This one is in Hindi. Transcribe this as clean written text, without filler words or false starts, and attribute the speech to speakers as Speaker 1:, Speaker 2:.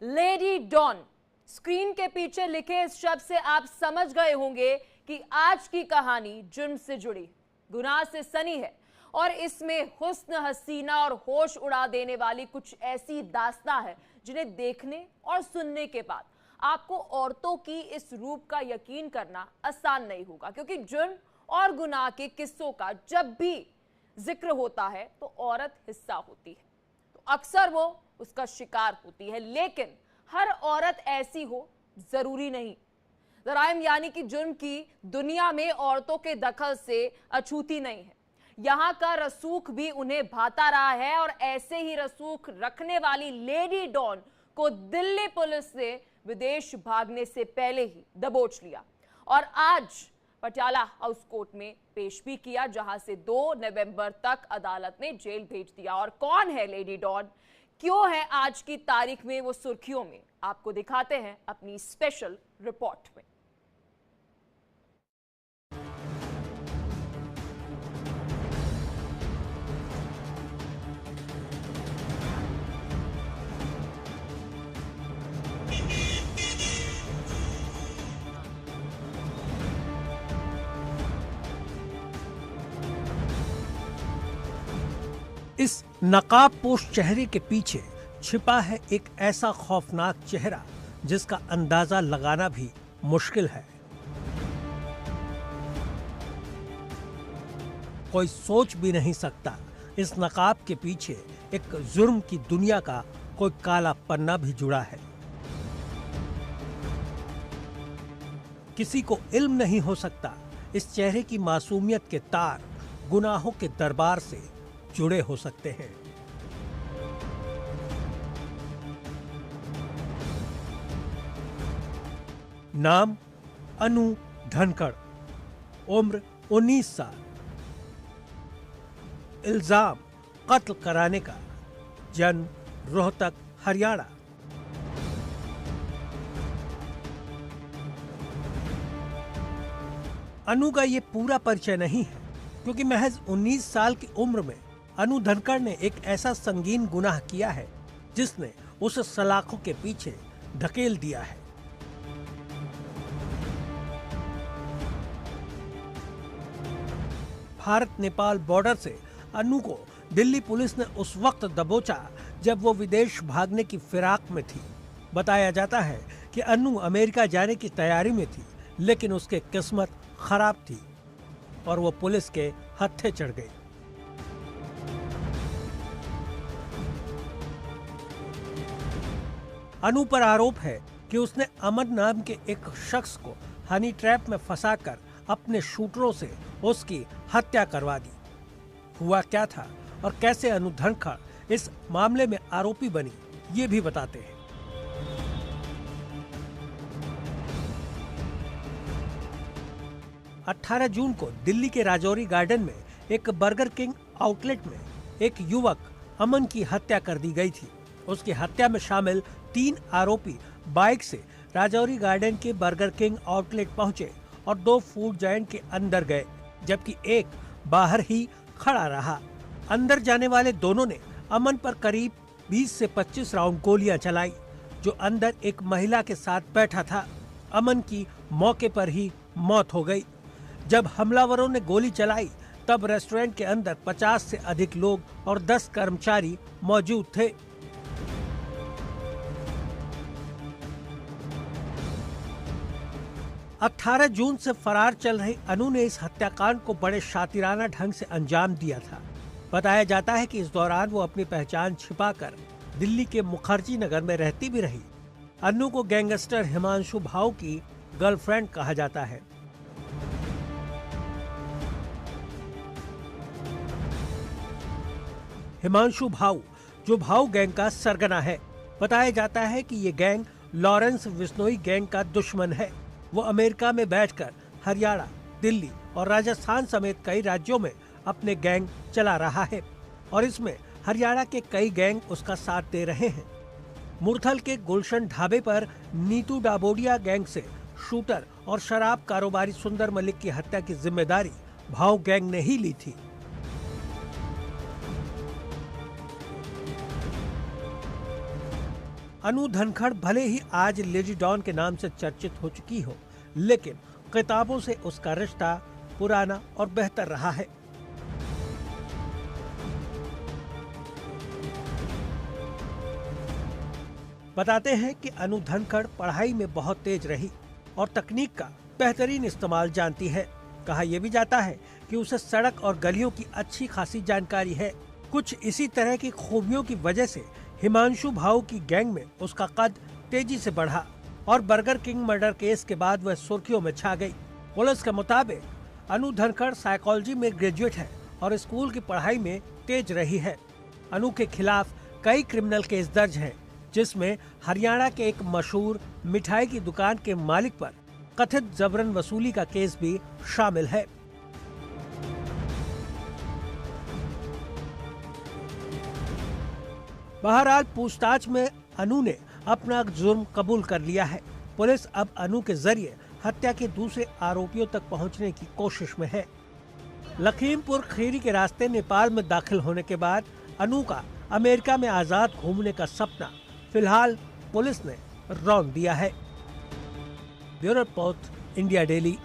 Speaker 1: Lady don. स्क्रीन के पीछे लिखे इस शब्द से आप समझ गए होंगे कि आज की कहानी जुर्म से जुड़ी, गुनाह से सनी है और इसमें हुस्न, हसीना और होश उड़ा देने वाली कुछ ऐसी दास्तां है जिन्हें देखने और सुनने के बाद आपको औरतों की इस रूप का यकीन करना आसान नहीं होगा, क्योंकि जुर्म और गुनाह के किस्सों का जब भी जिक्र होता है तो औरत हिस्सा होती है, तो अक्सर वो उसका शिकार होती है। लेकिन हर औरत ऐसी हो जरूरी नहीं। जराइम यानी कि जुर्म की दुनिया में औरतों के दखल से अछूती नहीं है। यहां का रसूख भी उन्हें भाता रहा है और ऐसे ही रसूख रखने वाली लेडी डॉन को दिल्ली पुलिस ने विदेश भागने से पहले ही दबोच लिया और आज पटियाला हाउस कोर्ट में पेश भी किया, जहां से 2 नवंबर तक अदालत ने जेल भेज दिया। और कौन है लेडी डॉन, क्यों है आज की तारीख में वो सुर्खियों में, आपको दिखाते हैं अपनी स्पेशल रिपोर्ट में।
Speaker 2: इस नकाबपोश चेहरे के पीछे छिपा है एक ऐसा खौफनाक चेहरा जिसका अंदाजा लगाना भी मुश्किल है। कोई सोच भी नहीं सकता इस नकाब के पीछे एक जुर्म की दुनिया का कोई काला पन्ना भी जुड़ा है। किसी को इल्म नहीं हो सकता इस चेहरे की मासूमियत के तार गुनाहों के दरबार से जुड़े हो सकते हैं। नाम अनु धनखड़, उम्र 19 साल, इल्जाम कत्ल कराने का, जन्म रोहतक हरियाणा। अनु का ये पूरा परिचय नहीं है, क्योंकि महज 19 साल की उम्र में अनु धनखड़ ने एक ऐसा संगीन गुनाह किया है जिसने उस सलाखों के पीछे धकेल दिया है। भारत नेपाल बॉर्डर से अनु को दिल्ली पुलिस ने उस वक्त दबोचा जब वो विदेश भागने की फिराक में थी। बताया जाता है कि अनु अमेरिका जाने की तैयारी में थी, लेकिन उसकी किस्मत खराब थी और वो पुलिस के हत्थे चढ़ गई। अनु पर आरोप है कि उसने अमन नाम के एक शख्स को हनी ट्रैप में फंसाकर अपने शूटरों से उसकी हत्या करवा दी। हुआ क्या था और कैसे अनु धनखड़ इस मामले में आरोपी बनी, ये भी बताते हैं। – 18 जून को दिल्ली के राजौरी गार्डन में एक बर्गर किंग आउटलेट में एक युवक अमन की हत्या कर दी गई थी। उसकी हत्या में शामिल 3 आरोपी बाइक से राजौरी गार्डन के बर्गर किंग आउटलेट पहुंचे और 2 फूड जायंट के अंदर गए, जबकि एक बाहर ही खड़ा रहा। अंदर जाने वाले दोनों ने अमन पर करीब 20 से 25 राउंड गोलियां चलाई, जो अंदर एक महिला के साथ बैठा था। अमन की मौके पर ही मौत हो गई। जब हमलावरों ने गोली चलाई तब रेस्टोरेंट के अंदर 50 से अधिक लोग और 10 कर्मचारी मौजूद थे। – 18 जून से फरार चल रही अनु ने इस हत्याकांड को बड़े शातिराना ढंग से अंजाम दिया था। बताया जाता है कि इस दौरान वो अपनी पहचान छिपाकर दिल्ली के मुखर्जी नगर में रहती भी रही। अनु को गैंगस्टर हिमांशु भाऊ की गर्लफ्रेंड कहा जाता है। हिमांशु भाऊ, जो भाऊ गैंग का सरगना है, बताया जाता है कि ये गैंग लॉरेंस विश्नोई गैंग का दुश्मन है। वो अमेरिका में बैठकर हरियाणा, दिल्ली और राजस्थान समेत कई राज्यों में अपने गैंग चला रहा है और इसमें हरियाणा के कई गैंग उसका साथ दे रहे हैं। मुरथल के गुलशन ढाबे पर नीतू डाबोडिया गैंग से शूटर और शराब कारोबारी सुंदर मलिक की हत्या की जिम्मेदारी भाऊ गैंग ने ही ली थी। अनु धनखड़ भले ही आज लेडी डॉन के नाम से चर्चित हो चुकी हो, लेकिन किताबों से उसका रिश्ता पुराना और बेहतर रहा है। बताते हैं कि अनु धनखड़ पढ़ाई में बहुत तेज रही और तकनीक का बेहतरीन इस्तेमाल जानती है। कहा यह भी जाता है कि उसे सड़क और गलियों की अच्छी खासी जानकारी है। कुछ इसी तरह की खूबियों की वजह से हिमांशु भाऊ की गैंग में उसका कद तेजी से बढ़ा और बर्गर किंग मर्डर केस के बाद वह सुर्खियों में छा गई। पुलिस के मुताबिक अनु धनखड़ साइकोलॉजी में ग्रेजुएट है और स्कूल की पढ़ाई में तेज रही है। अनु के खिलाफ कई क्रिमिनल केस दर्ज हैं, जिसमें हरियाणा के एक मशहूर मिठाई की दुकान के मालिक पर कथित जबरन वसूली का केस भी शामिल है। बहरहाल पूछताछ में अनु ने अपना जुर्म कबूल कर लिया है। पुलिस अब अनु के जरिए हत्या के दूसरे आरोपियों तक पहुंचने की कोशिश में है। लखीमपुर खीरी के रास्ते नेपाल में दाखिल होने के बाद अनु का अमेरिका में आजाद घूमने का सपना फिलहाल पुलिस ने रौंद दिया है। Bureau report, India daily.